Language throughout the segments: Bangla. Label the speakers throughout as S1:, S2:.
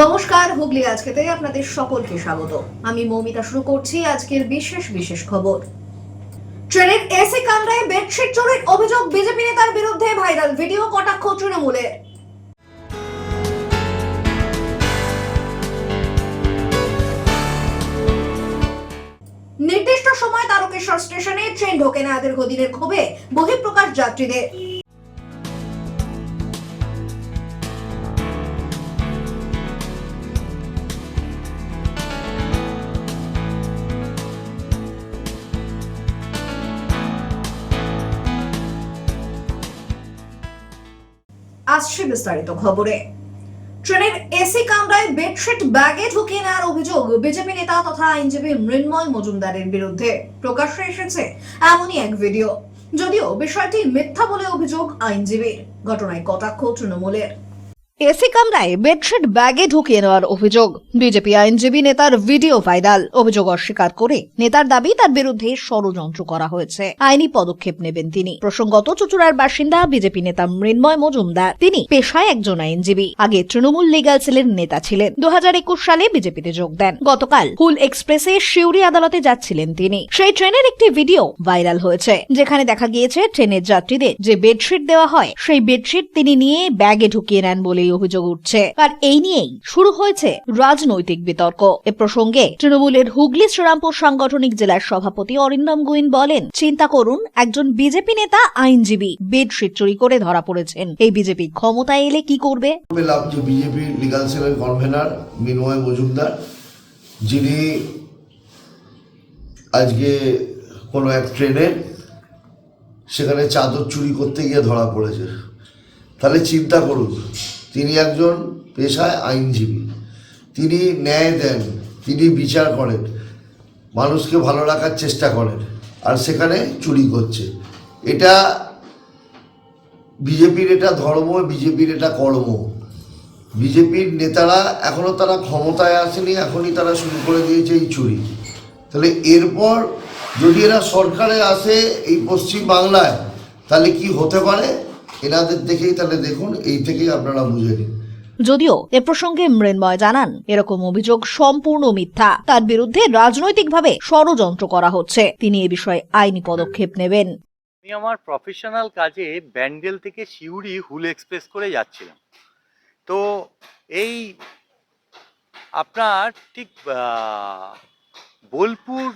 S1: নমস্কার, হুগলি আজকেতে আপনাদের সকলকে স্বাগত। আমি মৌমিতা। শুরু করছি আজকের বিশেষ খবর। ট্রেনের এসি কামরায় বেডশিট চুরির অভিযোগ বিজেপি নেতার বিরুদ্ধে ভাইরাল ভিডিও, কটাক্ষ তৃণমূলের। নির্দিষ্ট সময় তারকেশ্বর স্টেশনে ট্রেন ঢোকে না, দীর্ঘদিনের ক্ষোভে বহিঃপ্রকাশ যাত্রীদের। আসছে বিস্তারিত খবরে। ট্রেনের এসি কামরায় বেডশিট ব্যাগে ঢুকিয়ে নেওয়ার অভিযোগ বিজেপি নেতা তথা আইনজীবী মৃন্ময় মজুমদারের বিরুদ্ধে। প্রকাশ্যে এসেছে এমনই এক ভিডিও, যদিও বিষয়টি মিথ্যা বলে অভিযোগ আইনজীবীর। ঘটনায় কটাক্ষ তৃণমূলের। এসি কামরায় বেডশিট ব্যাগে ঢুকিয়ে নেওয়ার অভিযোগ, বিজেপি আইনজীবী নেতার ভিডিও ভাইরাল। অভিযোগ অস্বীকার করে নেতার দাবি তার বিরুদ্ধে ষড়যন্ত্র করা হয়েছে, আইনি পদক্ষেপ নেবেন তিনি। প্রসঙ্গত, চুঁচুড়ার বাসিন্দা বিজেপি নেতা মৃন্ময় মজুমদার। তিনি পেশায় একজন আইনজীবী, আগে তৃণমূল লিগ্যাল সেলের নেতা ছিলেন। 2021 সালে বিজেপিতে যোগ দেন। গতকাল হুল এক্সপ্রেসে সিউড়ি আদালতে যাচ্ছিলেন তিনি। সেই ট্রেনের একটি ভিডিও ভাইরাল হয়েছে, যেখানে দেখা গিয়েছে ট্রেনের যাত্রীদের যে বেডশিট দেওয়া হয় সেই বেডশিট তিনি নিয়ে ব্যাগে ঢুকিয়ে নেন বলে অভিযোগ উঠছে। আর এই নিয়েই শুরু হয়েছে রাজনৈতিক বিতর্ক। এ প্রসঙ্গে তৃণমূলের হুগলি শ্রীরামপুর সাংগঠনিক জেলার সভাপতি অরিন্দম গুইন বলেন, চিন্তা করুন, একজন বিজেপি নেতা আইনজীবী বেডশিট চুরি করে ধরা পড়েছেন। এই বিজেপি ক্ষমতায় এলে কি করবে?
S2: বিজেপি লিগাল সেলের কনভেনার মৃন্ময় মজুমদার, যিনি আজকে কোনো এক ট্রেনে সেখানে চাদর চুরি করতে গিয়ে ধরা পড়েছে। তাহলে চিন্তা করুন, তিনি একজন পেশায় আইনজীবী, তিনি ন্যায় দেন, তিনি বিচার করেন, মানুষকে ভালো রাখার চেষ্টা করেন, আর সেখানে চুরি করছে। এটা বিজেপির এটা ধর্ম, বিজেপির এটা কর্ম। বিজেপির নেতারা এখনো তারা ক্ষমতায় আসেনি, এখনই তারা শুরু করে দিয়েছে এই চুরি। তাহলে এরপর যদি এরা সরকারে আসে এই পশ্চিম বাংলায়, তাহলে কি হতে পারে এনাদের দেখেই তাহলে দেখুন, এই থেকেই আপনারা বুঝে নিন।
S1: যদিও এ প্রসঙ্গে মৃন্ময় জানান, এরকম অভিযোগ সম্পূর্ণ মিথ্যা। তার বিরুদ্ধে রাজনৈতিকভাবে ষড়যন্ত্র করা হচ্ছে, তিনি এ বিষয়ে আইনি পদক্ষেপ নেবেন।
S3: আমি আমার প্রফেশনাল কাজে ব্যান্ডেল থেকে সিউড়ি হুল এক্সপ্রেস করে যাচ্ছিলাম। তো এই আপনার ঠিক বোলপুর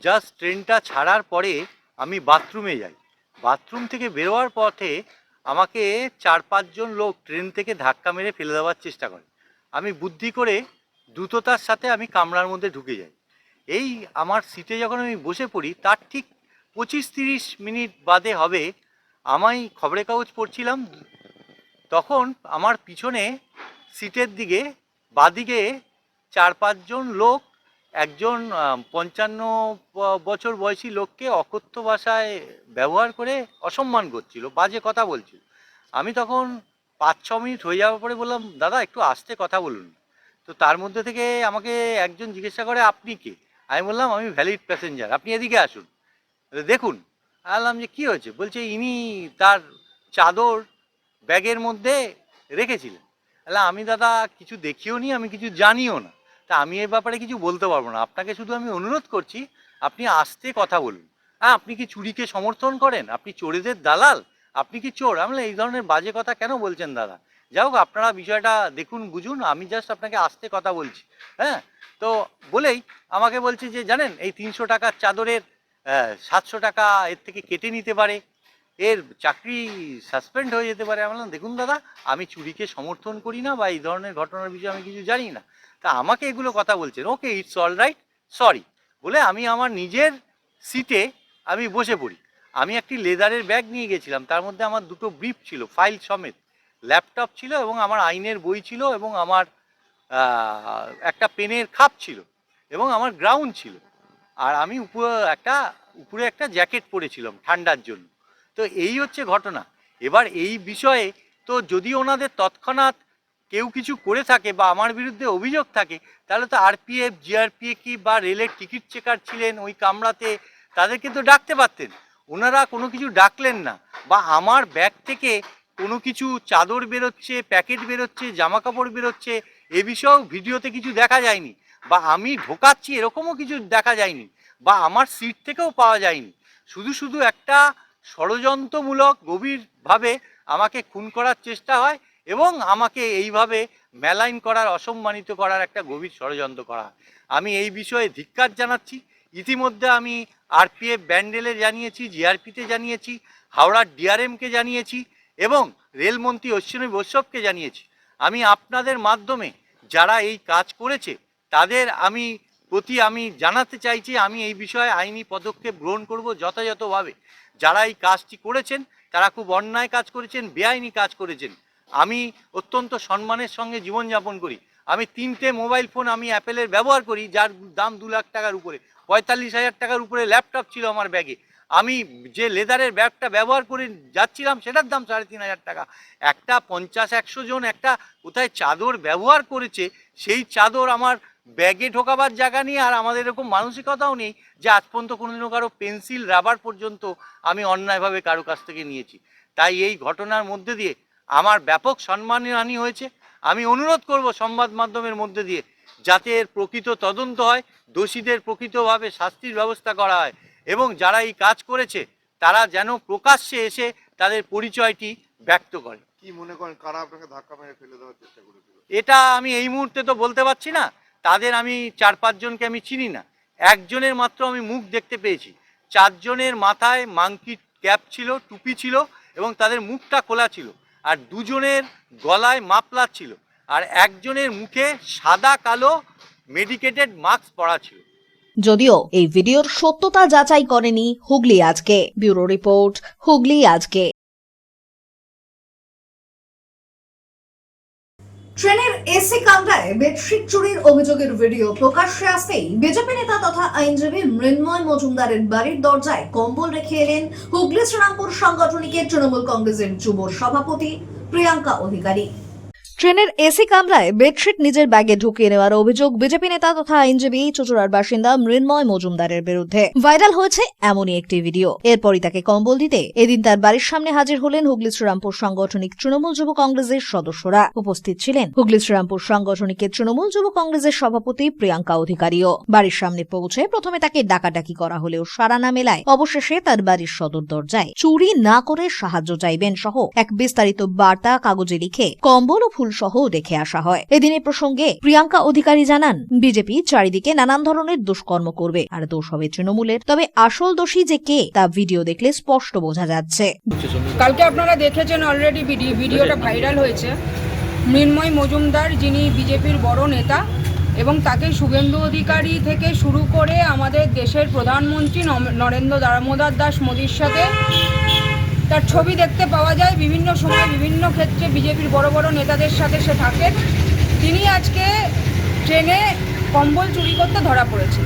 S3: জাস্ট ট্রেনটা ছাড়ার পরে আমি বাথরুমে যাই। বাথরুম থেকে বেরোয়ার পথে আমাকে 4-5 জন লোক ট্রেন থেকে ধাক্কা মেরে ফেলে দেওয়ার চেষ্টা করে। আমি বুদ্ধি করে দ্রুততার সাথে আমি কামরার মধ্যে ঢুকে যাই। এই আমার সিটে যখন আমি বসে পড়ি, তার ঠিক 25-30 মিনিট বাদে হবে, আমি খবরের কাগজ পড়ছিলাম, তখন আমার পিছনে সিটের দিকে বাদিকে 4-5 জন লোক একজন 55 বছর বয়সী লোককে অকথ্য ভাষায় ব্যবহার করে অসম্মান করছিল, বাজে কথা বলছিল। আমি তখন 5-6 মিনিট হয়ে যাওয়ার পরে বললাম, দাদা একটু আস্তে কথা বলুন। তো তার মধ্যে থেকে আমাকে একজন জিজ্ঞাসা করে, আপনি কে? আমি বললাম, আমি ভ্যালিড প্যাসেঞ্জার, আপনি এদিকে আসুন, দেখুন। বললাম যে কী হয়েছে? বলছে ইনি তার চাদর ব্যাগের মধ্যে রেখেছিলেন। আমি দাদা কিছু দেখিও নি, আমি কিছু জানিও না, তা আমি এর ব্যাপারে কিছু বলতে পারবো না। আপনাকে শুধু আমি অনুরোধ করছি, আপনি আস্তে কথা বলুন। হ্যাঁ, আপনি কি চুরিকে সমর্থন করেন? আপনি চোরেদের দালাল? আপনি কি চোর? আমি এই ধরনের বাজে কথা কেন বলছেন দাদা? যাই হোক, আপনারা বিষয়টা দেখুন, বুঝুন, আমি জাস্ট আপনাকে আস্তে কথা বলছি। হ্যাঁ, তো বলেই আমাকে বলছে যে জানেন, এই 300 টাকার চাদরের 700 টাকা এর থেকে কেটে নিতে পারে, এর চাকরি সাসপেন্ড হয়ে যেতে পারে। আমি বললাম, দেখুন দাদা, আমি চুরিকে সমর্থন করি না বা এই ধরনের ঘটনার বিষয়ে আমি কিছু জানি না, তা আমাকে এগুলো কথা বলছেন। ওকে, ইটস অল রাইট, সরি বলে আমি আমার নিজের সিটে আমি বসে পড়ি। আমি একটি লেদারের ব্যাগ নিয়ে গেছিলাম, তার মধ্যে আমার 2টো ব্রিফ ছিল, ফাইল সমেত, ল্যাপটপ ছিল এবং আমার আইনের বই ছিল এবং আমার একটা পেনের খাপ ছিল এবং আমার গ্রাউন্ড ছিল। আর আমি উপরে একটা জ্যাকেট পরেছিলাম ঠান্ডার জন্য। তো এই হচ্ছে ঘটনা। এবার এই বিষয়ে তো যদি ওনাদের তৎক্ষণাৎ কেউ কিছু করে থাকে বা আমার বিরুদ্ধে অভিযোগ থাকে, তাহলে তো আরপিএফ, জিআরপিএফ কি বা রেলের টিকিট চেকার ছিলেন ওই কামরাতে, তাদেরকে তো ডাকতে পারতেন। ওনারা কোনো কিছু ডাকলেন না, বা আমার ব্যাগ থেকে কোনো কিছু চাদর বেরোচ্ছে, প্যাকেট বেরোচ্ছে, জামা কাপড় বেরোচ্ছে, এ বিষয়েও ভিডিওতে কিছু দেখা যায়নি, বা আমি ঢোকাচ্ছি এরকমও কিছু দেখা যায়নি, বা আমার সিট থেকেও পাওয়া যায়নি। শুধু শুধু একটা ষড়যন্ত্রমূলক গভীরভাবে আমাকে খুন করার চেষ্টা হয় এবং আমাকে এইভাবে মেলাইন করার, অসম্মানিত করার একটা গভীর ষড়যন্ত্র করা হয়। আমি এই বিষয়ে ধিক্কার জানাচ্ছি। ইতিমধ্যে আমি আরপিএফ ব্যান্ডেলে জানিয়েছি, জিআরপিতে জানিয়েছি, হাওড়ার ডিআরএমকে জানিয়েছি এবং রেলমন্ত্রী অশ্বিনী বৈষ্ণবকে জানিয়েছি। আমি আপনাদের মাধ্যমে যারা এই কাজ করেছে তাদের আমি জানাতে চাইছি, আমি এই বিষয়ে আইনি পদক্ষেপ গ্রহণ করব যথাযথভাবে। যারা এই কাজটি করেছেন তারা খুব অন্যায় কাজ করেছেন, বেআইনি কাজ করেছেন। আমি অত্যন্ত সম্মানের সঙ্গে জীবনযাপন করি। আমি 3টে মোবাইল ফোন আমি অ্যাপেলের ব্যবহার করি, যার দাম 2 লাখ টাকার উপরে। 45,000 টাকার উপরে ল্যাপটপ ছিল আমার ব্যাগে। আমি যে লেদারের ব্যাগটা ব্যবহার করে যাচ্ছিলাম সেটার দাম 3,500 টাকা। একটা 50-100 জন একটা কোথায় চাদর ব্যবহার করেছে, সেই চাদর আমার ব্যাগে ঢোকাবার জায়গা নেই, আর আমাদের এরকম মানসিকতাও নেই যে আজ পর্যন্ত কোনোদিনও কারো পেন্সিল, রাবার পর্যন্ত আমি অন্যায়ভাবে কারো কাছ থেকে নিয়েছি। তাই এই ঘটনার মধ্যে দিয়ে আমার ব্যাপক সম্মানহানি হয়েছে। আমি অনুরোধ করব সংবাদ মাধ্যমের মধ্যে দিয়ে যাতে এর প্রকৃত তদন্ত হয়, দোষীদের প্রকৃতভাবে শাস্তির ব্যবস্থা করা হয় এবং যারা এই কাজ করেছে তারা যেন প্রকাশ্যে এসে তাদের পরিচয়টি ব্যক্ত করে।
S4: কি মনে করেন কারা আপনাকে ধাক্কা মেরে ফেলে দেওয়ার চেষ্টা করেছিল?
S3: এটা আমি এই মুহূর্তে তো বলতে পারছি না। তাদের আমি 4-5 জনকে আমি চিনি না। একজনের মাত্র আমি মুখ দেখতে পেয়েছি। 4 জনের মাথায় মাংকি ক্যাপ ছিল, টুপি ছিল এবং তাদের মুখটা খোলা ছিল, আর 2 জনের গলায় মাফলার ছিল, আর একজনের মুখে সাদা কালো মেডিকেটেড মাস্ক পরা ছিল।
S1: যদিও এই ভিডিওর সত্যতা যাচাই করেনি হুগলি আজকে। ব্যুরো রিপোর্ট, হুগলি আজকে। ট্রেনের এসি কামরায় বেডশিট চুরির অভিযোগের ভিডিও প্রকাশ্যে আসতেই বিজেপি নেতা তথা আইনজীবী মৃন্ময় মজুমদারের বাড়ির দরজায় কম্বল রেখে এলেন হুগলি শ্রীরামপুর সাংগঠনিকের তৃণমূল কংগ্রেসের যুব সভাপতি প্রিয়াঙ্কা অধিকারী। ট্রেনের এসি কামরায় বেডশিট নিজের ব্যাগে ঢুকিয়ে নেওয়ার অভিযোগ বিজেপি নেতা তথা আইনজীবী চুচুড়ার বাসিন্দা মৃন্ময় মজুমদারের বিরুদ্ধে। ভাইরাল হয়েছে এমনই একটি ভিডিও। এরপরই তাকে কম্বল দিতে এদিন তার বাড়ির সামনে হাজির হলেন হুগলি শ্রীরামপুর সাংগঠনিক তৃণমূল যুব কংগ্রেসের সদস্যরা। উপস্থিত ছিলেন হুগলি শ্রীরামপুর সাংগঠনিকের তৃণমূল যুব কংগ্রেসের সভাপতি প্রিয়াঙ্কা অধিকারীও। বাড়ির সামনে পৌঁছে প্রথমে তাকে ডাকাডাকি করা হলেও সাড়া না মেলায় অবশেষে তার বাড়ির সদর দরজায় চুরি না করে সাহায্য চাইবেন সহ এক বিস্তারিত বার্তা কাগজে লিখে কম্বল ও ফুল সহ রেখে আসা হয়। এদিন এই প্রসঙ্গে প্রিয়াঙ্কা অধিকারী জানান, বিজেপি চারিদিকে নানান ধরনের দুষ্কর্ম করবে, আর দোষ হবে তৃণমূলের। তবে আসল দোষী যে কে তা ভিডিও দেখলে স্পষ্ট বোঝা যাচ্ছে।
S5: কালকে আপনারা দেখেছেন অলরেডি ভিডিওটা ভাইরাল হয়েছে। মৃন্ময় মজুমদার, যিনি বিজেপির বড় নেতা, এবং তাকে শুভেন্দু অধিকারী থেকে শুরু করে আমাদের দেশের প্রধানমন্ত্রী নরেন্দ্র দামোদর দাস মোদীর সাথে তার ছবি দেখতে পাওয়া যায়। বিভিন্ন সময় বিভিন্ন ক্ষেত্রে বিজেপির বড় বড় নেতাদের সাথে সে থাকেন। তিনি আজকে ট্রেনে কম্বল চুরি করতে ধরা পড়েছেন।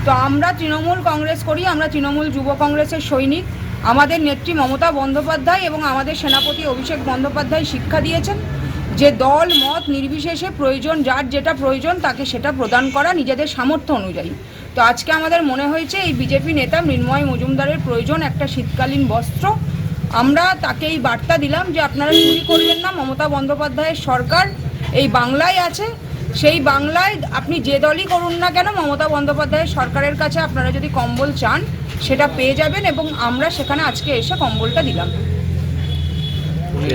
S5: তো আমরা তৃণমূল কংগ্রেস করি, আমরা তৃণমূল যুব কংগ্রেসের সৈনিক। আমাদের নেত্রী মমতা বন্দ্যোপাধ্যায় এবং আমাদের সেনাপতি অভিষেক বন্দ্যোপাধ্যায় শিক্ষা দিয়েছেন যে দল মত নির্বিশেষে প্রয়োজন, যার যেটা প্রয়োজন তাকে সেটা প্রদান করা নিজেদের সামর্থ্য অনুযায়ী। তো আজকে আমাদের মনে হয়েছে এই বিজেপি নেতা মৃন্ময় মজুমদারের প্রয়োজন একটা শীতকালীন বস্ত্র। আমরা তাকে এই বার্তা দিলাম যে আপনারা চুরি করবেন না। মমতা বন্দ্যোপাধ্যায়ের সরকার এই বাংলায় আছে, সেই বাংলায় আপনি যে দলই করুন না কেন, মমতা বন্দ্যোপাধ্যায়ের সরকারের কাছে আপনারা যদি কম্বল চান সেটা পেয়ে যাবেন, এবং আমরা সেখানে আজকে এসে কম্বলটা দিলাম।
S6: উনি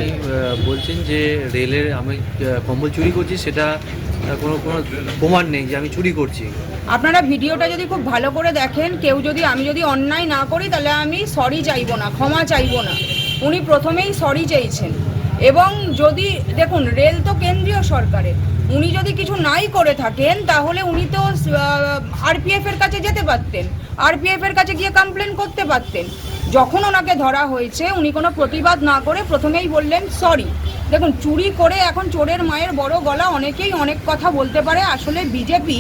S6: বলছেন যে রেলের আমি কম্বল চুরি করছি, সেটা কোনো প্রমাণ নেই যে আমি চুরি করছি।
S5: আপনারা ভিডিওটা যদি খুব ভালো করে দেখেন, আমি যদি অন্যায় না করি তাহলে আমি সরি চাইবো না, ক্ষমা চাইবো না। উনি প্রথমেই সরি চাইছেন। এবং যদি দেখুন, রেল তো কেন্দ্রীয় সরকারের, উনি যদি কিছু নাই করে থাকেন তাহলে উনি তো আরপিএফ এর কাছে যেতে পারতেন, আরপিএফ এর কাছে গিয়ে কমপ্লেন করতে পারতেন। যখন ওনাকে ধরা হয়েছে উনি কোনো প্রতিবাদ না করে প্রথমেই বললেন সরি। দেখুন, চুরি করে এখন চোরের মায়ের বড় গলা, অনেকেই অনেক কথা বলতে পারে। আসলে বিজেপি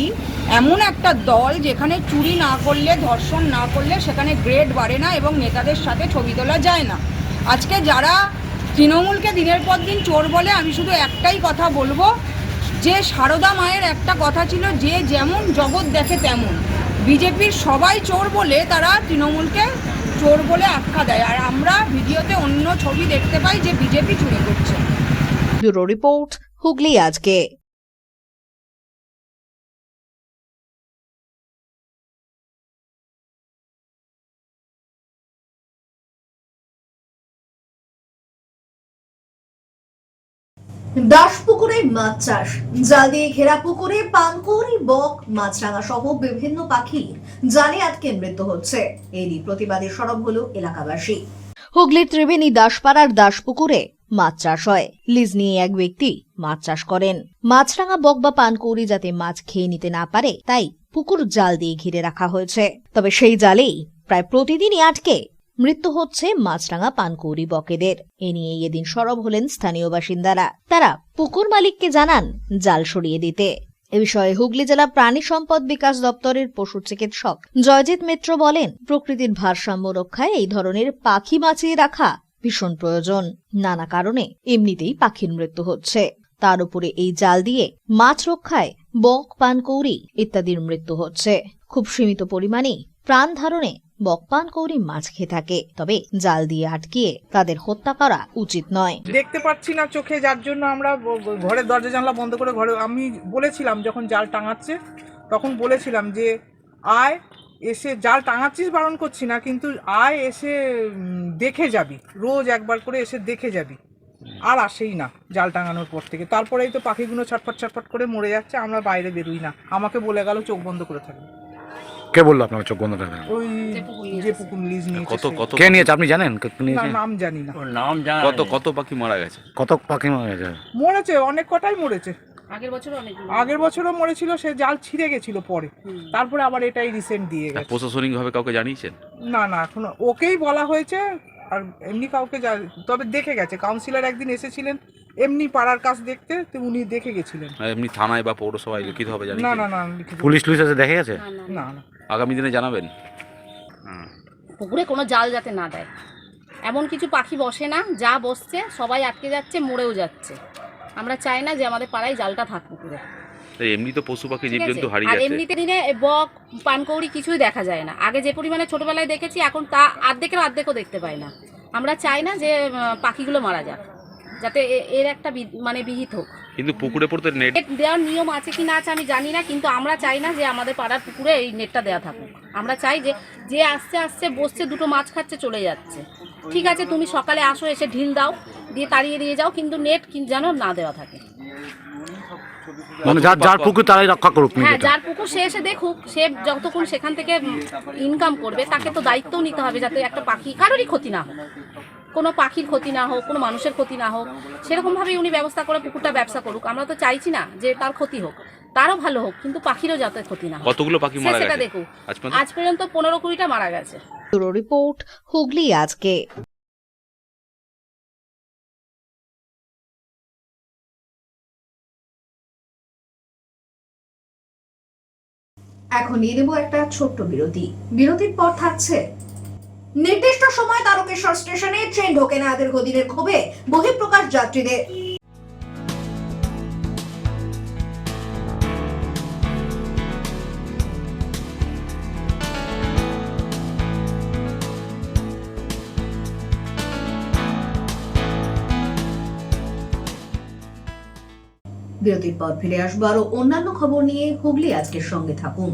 S5: এমন একটা দল যেখানে চুরি না করলে, ধর্ষণ না করলে সেখানে গ্রেড বাড়ে না এবং নেতাদের সাথে ছবি তোলা যায় না। আজকে যারা তৃণমূলকে দিনের পর দিন চোর বলে, আমি শুধু একটাই কথা বলবো যে সারদা মায়ের একটা কথা ছিল, যে যেমন জগৎ দেখে তেমন। বিজেপির সবাই চোর বলে তারা তৃণমূলকে চোর বলে আখ্যা দেয়, আর আমরা ভিডিওতে অন্য ছবি দেখতে পাই যে বিজেপি চুরি করছে।
S1: ব্যুরো রিপোর্ট, হুগলি আজকে। দাসপুকুরে মাছ চাষ, জাল দিয়ে ঘেরা পুকুরে পানকৌড়ি, বক, মাছরাঙা সহ বিভিন্ন পাখি জালে আটকে মৃত্যু হচ্ছে। এরই প্রতিবাদে সরব হলো এলাকাবাসী। হুগলির ত্রিবেণী দাসপাড়ার দাসপুকুরে মাছ চাষ হয়। লিজ নিয়ে এক ব্যক্তি মাছ চাষ করেন। মাছরাঙা, বক বা পানকৌড়ি যাতে মাছ খেয়ে নিতে না পারে তাই পুকুর জাল দিয়ে ঘিরে রাখা হয়েছে। তবে সেই জালেই প্রায় প্রতিদিনই আটকে মৃত্যু হচ্ছে মাছরাঙা, পানকৌড়ি, বকেদের। এ নিয়ে এদিন সরব হলেন স্থানীয় বাসিন্দারা। তারা পুকুর মালিককে জানান জাল সরিয়ে দিতে। এ বিষয়ে হুগলি জেলা প্রাণী সম্পদ বিকাশ দপ্তরের পশু চিকিৎসক জয়জিৎ মিত্র বলেন, প্রকৃতির ভারসাম্য রক্ষায় এই ধরনের পাখি বাঁচিয়ে রাখা ভীষণ প্রয়োজন। নানা কারণে এমনিতেই পাখির মৃত্যু হচ্ছে, তার উপরে এই জাল দিয়ে মাছ রক্ষায় বক, পানকৌড়ি ইত্যাদির মৃত্যু হচ্ছে। খুব সীমিত পরিমাণে প্রাণ ধারণে বক, পানকৌড়ি মাছ খেয়ে থাকে, তবে জাল দিয়ে আটকিয়ে তাদের হত্যা করা উচিত নয়।
S7: দেখতে পাচ্ছি না চোখে, যার জন্য আমরা ঘরের দরজা জানলা বন্ধ করে ঘরে, আমি বলেছিলাম যখন জাল টাঙাচ্ছে তখন বলেছিলাম যে আয় এসে, জাল টাঙাচ্ছিস বারণ করছি না, কিন্তু আয় এসে দেখে যাবি, রোজ একবার করে এসে দেখে যাবি। আর আসেই না জাল টাঙানোর পর থেকে। তারপরেই তো পাখিগুলো ছটফট ছটফট করে মরে যাচ্ছে, আমরা বাইরে বেরোই না। আমাকে বলে গেল চোখ বন্ধ করে থাকবে।
S8: কে বললো আপনাকে চোখ বন্ধ রাখবেন?
S7: ওই যে পুকুর লিজ নিয়েছে।
S8: কে নিয়েছে আপনি জানেন?
S7: না, নাম জানি না।
S9: কত পাখি মারা গেছে?
S8: কত পাখি মারা গেছে?
S7: মরেছে, অনেক কটাই মরেছে। আগের বছরও মরেছিল, সে জাল ছিঁড়ে গেছিল পরে, তারপরে আবার এটাই রিসেন্ট দিয়ে গেছে।
S9: প্রশাসনিক ভাবে কাউকে জানিয়েছেন?
S7: না, এখনো ওকেই বলা হয়েছে, আর এমনি কাউকে তবে দেখে গেছে। কাউন্সিলর একদিন এসেছিলেন এমনি পাড়ার কাজ দেখতে, তো উনি দেখে গেছিলেন।
S9: এমনি থানায় বা পৌরসভায় লিখিত হবে জানি?
S7: না,
S8: পুলিশ এসে দেখে গেছে?
S7: না।
S9: আগামী দিনে জানাবেন।
S10: পুকুরে কোনো জাল যাতে না দেয়, এমন কিছু পাখি বসে না, যা বসছে সবাই আটকে যাচ্ছে, মরেও যাচ্ছে। আমরা চাই না যে আমাদের পাড়ায় জালটা থাক পুকুরে।
S9: এমনি তো পশু পাখি
S10: ঠিক আছে?
S9: জীবজন্তু হারিয়ে
S10: আর
S9: যাচ্ছে।
S10: এমনিতে দিনে বক, পানকৌড়ি কিছুই দেখা যায় না। আগে যে পরিমাণে ছোটবেলায় দেখেছি, এখন তা অর্ধেকও দেখতে পাই না। আমরা চাই না যে পাখিগুলো মারা যাক, যাতে এর একটা মানে বিহিত হোক।
S9: কিন্তু পুকুরে পড়তে নেট
S10: দেওয়ার নিয়ম আছে কি না আছে আমি জানি না, কিন্তু আমরা চাই না যে আমাদের পাড়ার পুকুরে এই নেটটা দেওয়া থাকুক। আমরা চাই যে আসছে বসছে, দুটো মাছ খাচ্ছে, চলে যাচ্ছে। ঠিক আছে, তুমি সকালে আসো, এসে ঢিল দাও, দিয়ে তাড়িয়ে দিয়ে যাও, কিন্তু নেট যেন না দেওয়া থাকে।
S8: মানে যার পুকুর তারাই রক্ষা করুক।
S10: হ্যাঁ, যার পুকুর সে এসে দেখুক, সে যতক্ষণ সেখান থেকে ইনকাম করবে তাকে তো দায়িত্বও নিতে হবে যাতে একটা পাখি, কারোরই ক্ষতি না হোক, কোনো পাখির ক্ষতি না হোক, কোনো মানুষের ক্ষতি না হোক, সেরকমভাবেই উনি ব্যবস্থা করে পুকুরটা ব্যবসা করুক। আমরা তো চাইছি না যে তার ক্ষতি হোক, তারও ভালো হোক, কিন্তু পাখিরও যাতে ক্ষতি না হোক।
S9: কতগুলো পাখি মারা গেছে
S10: সেটা দেখুক। আজ পর্যন্ত 15-20টা মারা গেছে।
S1: রিপোর্ট, হুগলি আজকে। এখন নিয়ে নেব একটা ছোট্ট বিরতি। বিরতির পর থাকছে নির্দিষ্ট সময় তারকেশ্বর স্টেশনে ট্রেন ঢোকে না, দীর্ঘদিনের ক্ষোভে বহিঃপ্রকাশ যাত্রীদের। বিরতির পর ফিরে আসবো আরো অন্যান্য খবর নিয়ে। হুগলি আজকের সঙ্গে থাকুন।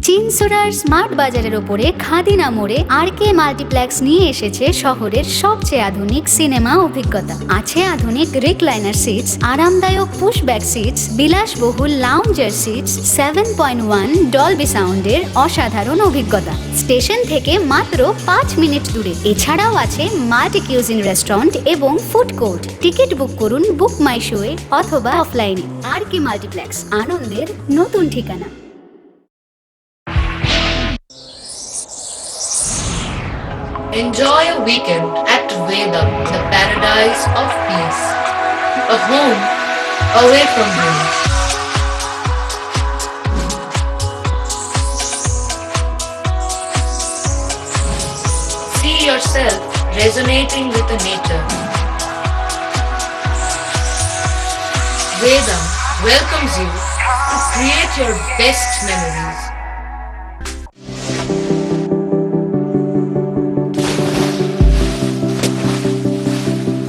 S11: চিনসোরার স্মার্ট বাজারের ওপরে খাদিনা মোড়ে RK মাল্টিপ্লেক্স নিয়ে এসেছে শহরের সবচেয়ে আধুনিক সিনেমা অভিজ্ঞতা। আছে আধুনিক রিক্লাইনার সিটস, আরামদায়ক পুশব্যাক সিটস, বিলাসবহুল লাউঞ্জার সিটস, 7.1 ডলবি সাউন্ডের অসাধারণ অভিজ্ঞতা। স্টেশন থেকে মাত্র 5 মিনিট দূরে। এছাড়াও আছে মাল্টি কিউজিন রেস্টুরেন্ট এবং ফুড কোর্ট। টিকিট বুক করুন বুক মাই শোয়ে অথবা অফলাইনে। RK মাল্টিপ্লেক্স, আনন্দের নতুন ঠিকানা।
S12: Enjoy a weekend at Vedam, the paradise of peace. A home away from home. See yourself resonating with the nature. Vedam welcomes you to create your best memories.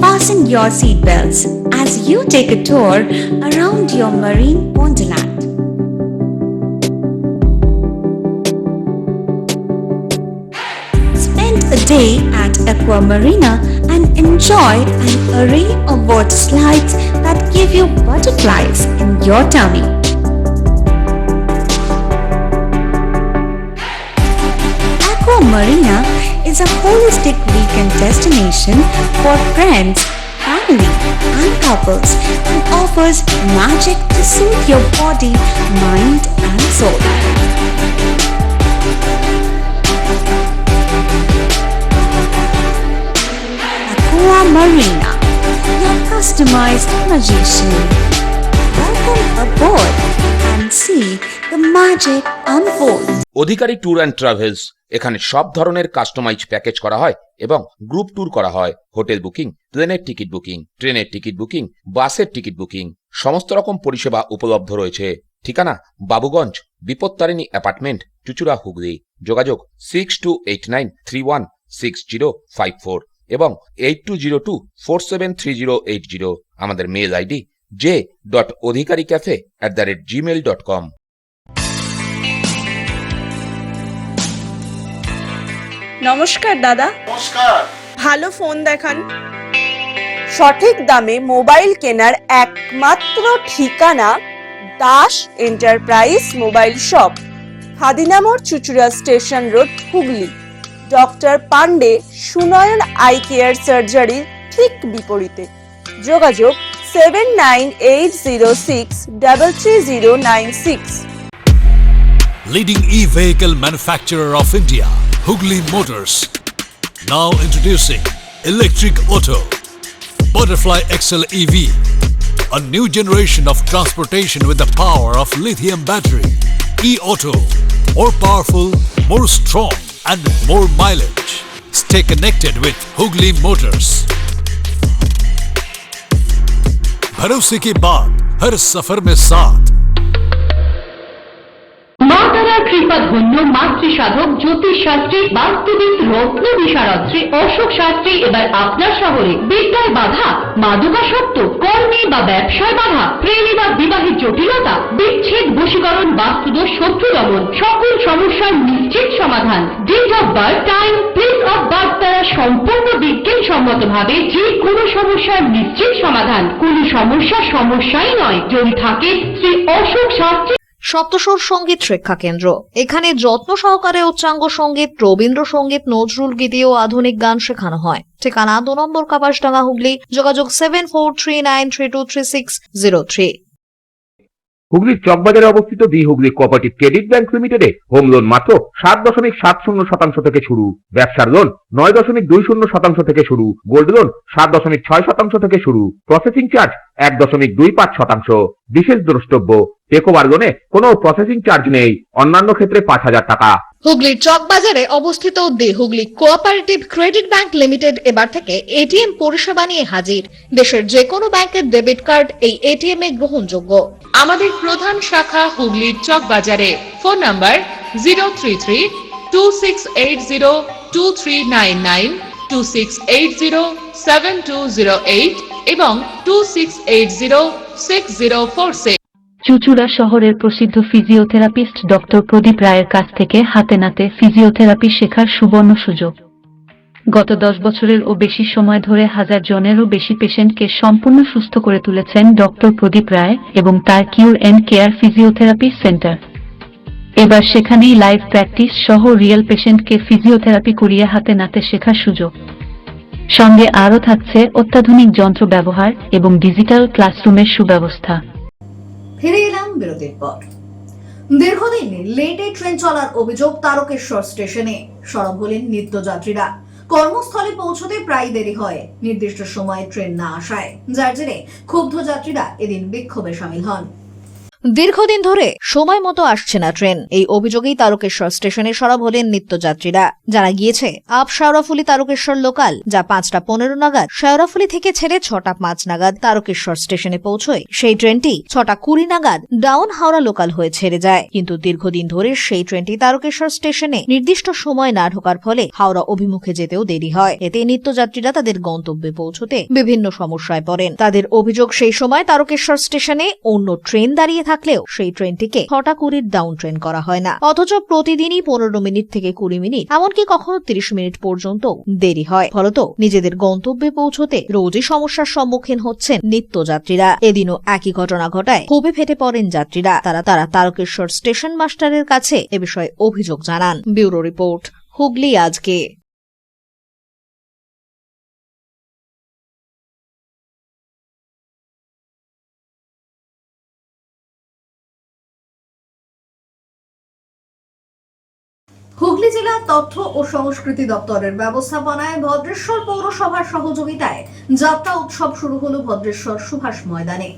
S13: Fasten your seatbelts as you take a tour around your marine wonderland. Spend a day at Aqua Marina and enjoy an array of water slides that give you butterflies in your tummy. Aqua Marina is a holistic weekend destination for friends, family, and couples and offers magic to soothe your body, mind, and soul. Aqua Marina, your customized magician. Welcome aboard and see the magic unfold.
S14: Adhikari tour and travels, এখানে সব ধরনের কাস্টমাইজ প্যাকেজ করা হয় এবং গ্রুপ ট্যুর করা হয়। হোটেল বুকিং, প্লেনের টিকিট বুকিং, ট্রেনের টিকিট বুকিং, বাসের টিকিট বুকিং, সমস্ত রকম পরিষেবা উপলব্ধ রয়েছে। ঠিকানা বাবুগঞ্জ, বিপত্তারিণী অ্যাপার্টমেন্ট, চুচুড়া, হুগলি। যোগাযোগ 6289316054 এবং 8202473080। আমাদের মেল আইডি j.odhikaricafe@gmail.com।
S5: নমস্কার দাদা।
S4: নমস্কার।
S5: ভালো ফোন দেখান। সঠিক দামে মোবাইল কেনার একমাত্র ঠিকানা Das enterprise mobile shop, Khadinamor, Chuchura station road, Hooghly. Doctor Pandey Sunayan eye care সার্জারির ঠিক বিপরীতে। যোগাযোগ 7980633096।
S8: Leading e-vehicle manufacturer of India, Hooghly Motors. Now introducing Electric Auto, Butterfly XL EV, a new generation of transportation with the power of lithium battery. E-Auto, more powerful, more strong and more mileage. Stay connected with Hooghly Motors. भरोसे के बाद हर सफर में साथ।
S12: মাতারা কৃপাধন্য মাতৃ সাধক জ্যোতিষ শাস্ত্রী বাস্তুবিদ রত্ন বিশারদ শ্রী অশোক শাস্ত্রী এবার আপনার শহরে। বিদ্যায় বাধা, মাদকাসক্ত, কর্মে বা ব্যবসায় বাধা, প্রেমে বা বিবাহের জটিলতা, বিচ্ছেদ, বশীকরণ, বাস্তুদোষ, শত্রু দমন, সকল সমস্যার নিশ্চিত সমাধান। Date of birth, time, place of birth দ্বারা সম্পূর্ণ বিজ্ঞানসম্মত ভাবে যে কোনো সমস্যার নিশ্চিত সমাধান। কোনো সমস্যাই নয় যদি থাকে শ্রী অশোক শাস্ত্রী।
S1: সপ্তস্বর সঙ্গীত শিক্ষা কেন্দ্র। এখানে যত্ন সহকারে উচ্চাঙ্গ সঙ্গীত, রবীন্দ্রসঙ্গীত, নজরুল গীতি ও আধুনিক গান শেখানো হয়। ঠিকানা 2 নম্বর কাপাসডাঙ্গা, হুগলি। যোগাযোগ 7439323603।
S14: হুগলির চকবাজারে অবস্থিত the Hooghly cooperative credit bank লিমিটেডে হোম লোন মাত্র 7.70% থেকে শুরু। ব্যবসার লোন 9.20% থেকে শুরু। গোল্ড লোন 7.6% থেকে শুরু। Processing charge 1.25%। বিশেষ দ্রষ্টব্য, টেকওভার লোনে কোনো প্রসেসিং চার্জ নেই। অন্যান্য ক্ষেত্রে 5,000 টাকা।
S1: হুগলির চকবাজারে অবস্থিত the Hooghly cooperative credit bank limited এবার থেকে এটিএম পরিষেবা নিয়ে হাজির। দেশের যে কোনো ব্যাংকের ডেবিট কার্ড এই এটিএম এ গ্রহণযোগ্য।
S12: আমাদের প্রধান শাখা হুগলির চকবাজারে। ফোন নাম্বার 033-2680-2399, 2680-7208 এবং 2680-6046।
S11: চুচুড়া শহরের প্রসিদ্ধ ফিজিওথেরাপিস্ট ডক্টর প্রদীপ রায়ের কাছ থেকে হাতে নাতে ফিজিওথেরাপি শেখার সুবর্ণ সুযোগ। গত 10 বছরের ও বেশি সময় ধরে 1000 জনেরও বেশি পেশেন্টকে সম্পূর্ণ সুস্থ করে তুলেছেন ডক্টর প্রদীপ রায় এবং তার কিউর এন্ড কেয়ার ফিজিওথেরাপি সেন্টার। এবার সেখানেই লাইভ প্র্যাকটিস সহ রিয়েল পেশেন্টকে ফিজিওথেরাপি করিয়ে হাতে নাতে শেখার সুযোগ। সঙ্গে আরও থাকছে অত্যাধুনিক যন্ত্র ব্যবহার এবং ডিজিটাল ক্লাসরুমের সুব্যবস্থা।
S1: ফিরে এলাম বিরতির পর। দীর্ঘদিন লেটে ট্রেন চলার অভিযোগ তারকেশ্বর স্টেশনে। সরব হলেন নিত্যযাত্রীরা। কর্মস্থলে পৌঁছতে প্রায় দেরি হয় নির্দিষ্ট সময়ে ট্রেন না আসায়, যার জেরে ক্ষুব্ধ যাত্রীরা এদিন বিক্ষোভে সামিল হন। দীর্ঘদিন ধরে সময় মতো আসছে না ট্রেন, এই অভিযোগেই তারকেশ্বর স্টেশনে সরব হলেন নিত্যযাত্রীরা। জানা গিয়েছে আপ শেওড়াফুলি তারকেশ্বর লোকাল, যা 5টা 15 নাগাদ শেওড়াফুলি থেকে ছেড়ে 6টা 5 নাগাদ তারকেশ্বর স্টেশনে পৌঁছয়, সেই ট্রেনটি 6টা 20 নাগাদ ডাউন হাওড়া লোকাল হয়ে ছেড়ে যায়। কিন্তু দীর্ঘদিন ধরে সেই ট্রেনটি তারকেশ্বর স্টেশনে নির্দিষ্ট সময় না ঢোকার ফলে হাওড়া অভিমুখে যেতেও দেরি হয়। এতে নিত্যযাত্রীরা তাদের গন্তব্যে পৌঁছতে বিভিন্ন সমস্যায় পড়েন। তাদের অভিযোগ সেই সময় তারকেশ্বর স্টেশনে অন্য ট্রেন দাঁড়িয়ে থাকলেও সেই ট্রেনটিকে 6টা 20 ডাউন ট্রেন করা হয় না, অথচ প্রতিদিনই 15 মিনিট থেকে 20 মিনিট, এমনকি কখনো 30 মিনিট পর্যন্ত দেরি হয়। ফলত নিজেদের গন্তব্যে পৌঁছতে রোজই সমস্যার সম্মুখীন হচ্ছেন নিত্যযাত্রীরা। এদিনও একই ঘটনা ঘটায় ক্ষোভে ফেটে পড়েন যাত্রীরা। তারা তারকেশ্বর স্টেশন মাস্টারের কাছে এ বিষয়ে অভিযোগ জানান। ব্যুরো রিপোর্ট, হুগলি আজকে। হুগলি জেলা তথ্য ও সংস্কৃতি দপ্তরের ব্যবস্থাপনায় ভদ্রেশ্বর পৌরসভার সহযোগিতায় যাত্রা উৎসব শুরু হলো ভদ্রেশ্বর সুভাষ ময়দানে।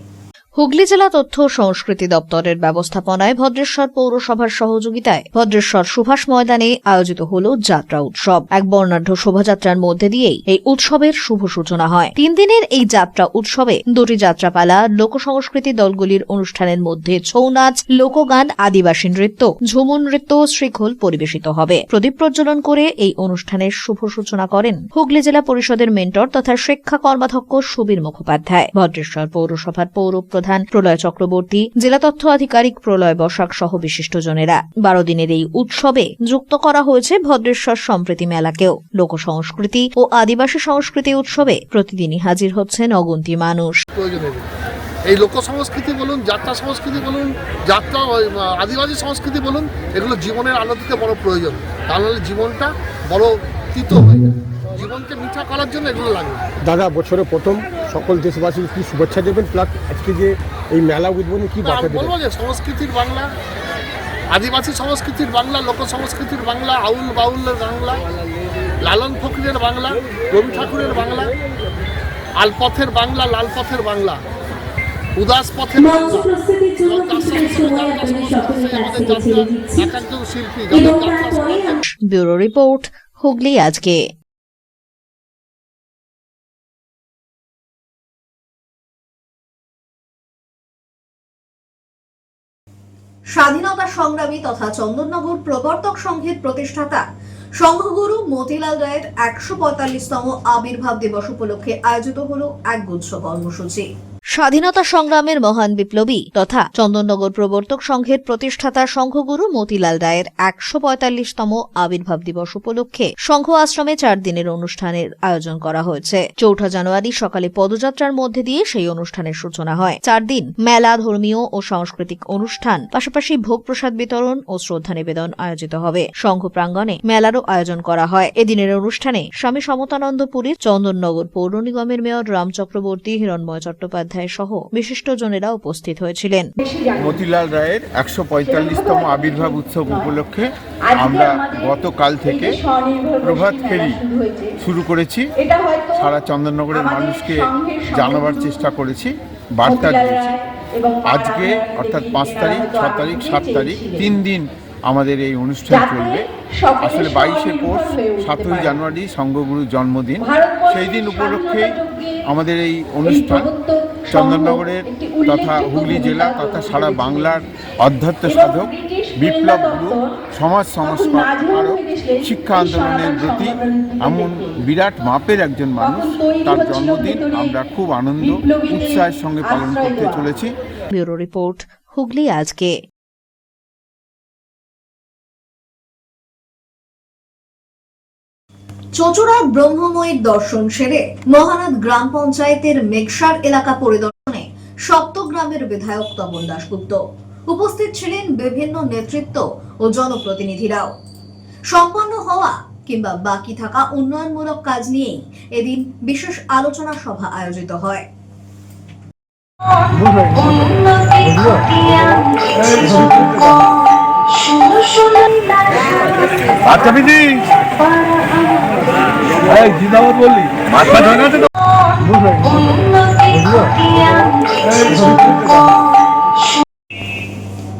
S1: হুগলি জেলা তথ্য ও সংস্কৃতি দপ্তরের ব্যবস্থাপনায় ভদ্রেশ্বর পৌরসভার সহযোগিতায় ভদ্রেশ্বর সুভাষ ময়দানে আয়োজিত হল যাত্রা উৎসব। এক বর্ণাঢ্য শোভাযাত্রার মধ্যে দিয়েই এই উৎসবের শুভ সূচনা হয়। 3 দিনের এই যাত্রা উৎসবে 2টি যাত্রাপালা, লোকসংস্কৃতি দলগুলির অনুষ্ঠানের মধ্যে ছৌ নাচ, লোকগান, আদিবাসী নৃত্য, ঝুমুর নৃত্য, শৃঙ্খল পরিবেশিত হবে। প্রদীপ প্রজ্বলন করে এই অনুষ্ঠানের শুভ সূচনা করেন হুগলি জেলা পরিষদের মেন্টর তথা শিক্ষা কর্মাধ্যক্ষ সুবীর মুখোপাধ্যায়, ভদ্রেশ্বর পৌরসভার পৌর প্রধান প্রলয় চক্রবর্তী, জেলা তথ্য আধিকারিক প্রলয় বসাক সহ বিশিষ্টজনেরা। 12 দিনের এই উৎসবে যুক্ত করা হয়েছে ভদ্রেশ্বর সম্প্রীতি মেলাকেও। লোকসংস্কৃতি ও আদিবাসী সংস্কৃতি উৎসবে প্রতিদিনই হাজির হচ্ছেন অগুন্তি মানুষ।
S15: এই লোক সংস্কৃতি বলুন, যাত্রা সংস্কৃতি বলুন, যাত্রা আদিবাসী সংস্কৃতি বলুন, এগুলো জীবনের আলো দিতে বড় প্রয়োজন। তাহলে জীবনটা বড় তিতো হয়ে যায়। জীবনকে মিঠা করার জন্য এগুলো লাগে।
S16: দাদা, বছরের প্রথম সকল দেশবাসীর কি শুভেচ্ছা দেবেন, প্লাস আজকে যে এই মেলা উদ্বোধনে কি বার্তা দেবেন?
S15: বলবো যে সংস্কৃতির বাংলা, আদিবাসী সংস্কৃতির বাংলা, লোক সংস্কৃতির বাংলা, আউল বাউলের বাংলা, লালন ফকিরের বাংলা, রবি ঠাকুরের বাংলা, আলপথের বাংলা, লালপথের বাংলা, উদাস পথের বাংলা, একাধিক শিল্পী।
S1: ব্যুরো রিপোর্ট, হুগলি আজকে। স্বাধীনতা সংগ্রামী তথা চন্দননগর প্রবর্তক সংঘের প্রতিষ্ঠাতা সংঘগুরু মতিলাল রায়ের 145তম আবির্ভাব দিবস উপলক্ষে আয়োজিত হল এক গুচ্ছ কর্মসূচি। স্বাধীনতা সংগ্রামের মহান বিপ্লবী তথা চন্দননগর প্রবর্তক সংঘের প্রতিষ্ঠাতা সংঘগুরু মতিলাল রায়ের 145তম আবির্ভাব দিবস উপলক্ষে সংঘ আশ্রমে 4 দিনের অনুষ্ঠানের আয়োজন করা হয়েছে। 4 জানুয়ারি সকালে পদযাত্রার মধ্যে দিয়ে সেই অনুষ্ঠানের সূচনা হয়। 4 দিন মেলা, ধর্মীয় ও সাংস্কৃতিক অনুষ্ঠান, পাশাপাশি ভোগ প্রসাদ বিতরণ ও শ্রদ্ধা নিবেদন আয়োজিত হবে। সংঘ প্রাঙ্গণে মেলারও আয়োজন করা হয়। এদিনের অনুষ্ঠানে স্বামী সমতানন্দ পুরীর, চন্দননগর পৌর নিগমের মেয়র রাম চক্রবর্তী, হিরণময় চট্টোপাধ্যায় সহ বিশিষ্টজনেরা উপস্থিত হয়েছিলেন।
S17: মতিলাল রায়ের 145তম আবির্ভাব উৎসব উপলক্ষে আমরা গতকাল থেকে প্রভাত ফেরি শুরু করেছি। সারা চন্দননগরের মানুষকে জানাবার চেষ্টা করেছি, বার্তা দিয়েছি। আজকে অর্থাৎ 5 তারিখ, 6 তারিখ, 7 তারিখ 3 দিন আমাদের এই অনুষ্ঠান চলবে। আসলে 22শে পৌষ, 7ই জানুয়ারি সংঘগুরুর জন্মদিন। সেই দিন উপলক্ষে আমাদের এই অনুষ্ঠান চন্দননগরের তথা হুগলি জেলা তথা সারা বাংলার অধ্যাত্ম সাধক, বিপ্লব গুরু, সমাজ সংস্কারক, শিক্ষা আন্দোলনের প্রতি এমন বিরাট মাপের একজন মানুষ, তার জন্মদিন আমরা খুব আনন্দ উৎসাহের সঙ্গে পালন করতে চলেছি।
S1: ব্যুরো রিপোর্ট, হুগলি আজকে। চচুড়ার ব্রহ্মময়ীর দর্শন সেরে মহানাদ গ্রাম পঞ্চায়েতের মেঘসার এলাকা পরিদর্শনে সপ্তগ্রামের বিধায়ক তপন দাশগুপ্ত। উপস্থিত ছিলেন বিভিন্ন নেতৃত্ব ও জনপ্রতিনিধিরাও। সম্পন্ন হওয়া কিংবা বাকি থাকা উন্নয়নমূলক কাজ নিয়েই এদিন বিশেষ আলোচনা সভা আয়োজিত হয়।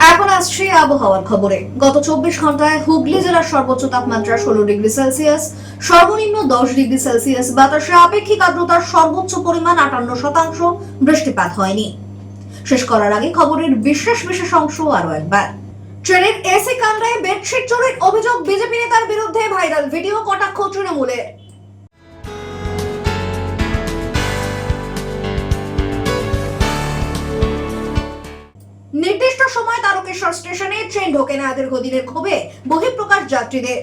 S1: এখন আসছে আবহাওয়ার খবরে। গত 24 ঘন্টায় হুগলি জেলার সর্বোচ্চ তাপমাত্রা 16 ডিগ্রি সেলসিয়াস, সর্বনিম্ন 10 ডিগ্রি সেলসিয়াস। বাতাসে আপেক্ষিক আর্দ্রতার সর্বোচ্চ পরিমাণ 58%। বৃষ্টিপাত হয়নি। শেষ করার আগে খবরের বিশেষ অংশ আরো একবার। ট্রেনের এসি কামরায় বেডশিট চুরির অভিযোগ বিজেপি নেতার বিরুদ্ধে ভাইরাল ভিডিও, কটাক্ষ তৃণমূলের। নির্দেশ তারকেশ্বর স্টেশনে ট্রেন ঢোকে না, দীর্ঘদিনের ক্ষোভে বহিঃপ্রকাশ যাত্রীদের।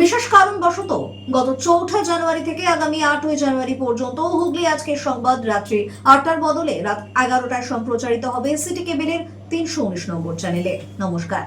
S1: বিশেষ কারণবশত গত 4 জানুয়ারি থেকে আগামী 8 জানুয়ারি পর্যন্ত হুগলি আজকের সংবাদ রাত্রি 8টার বদলে রাত 11টায় সম্প্রচারিত হবে সিটি কেবলের 319 নম্বর চ্যানেলে। নমস্কার।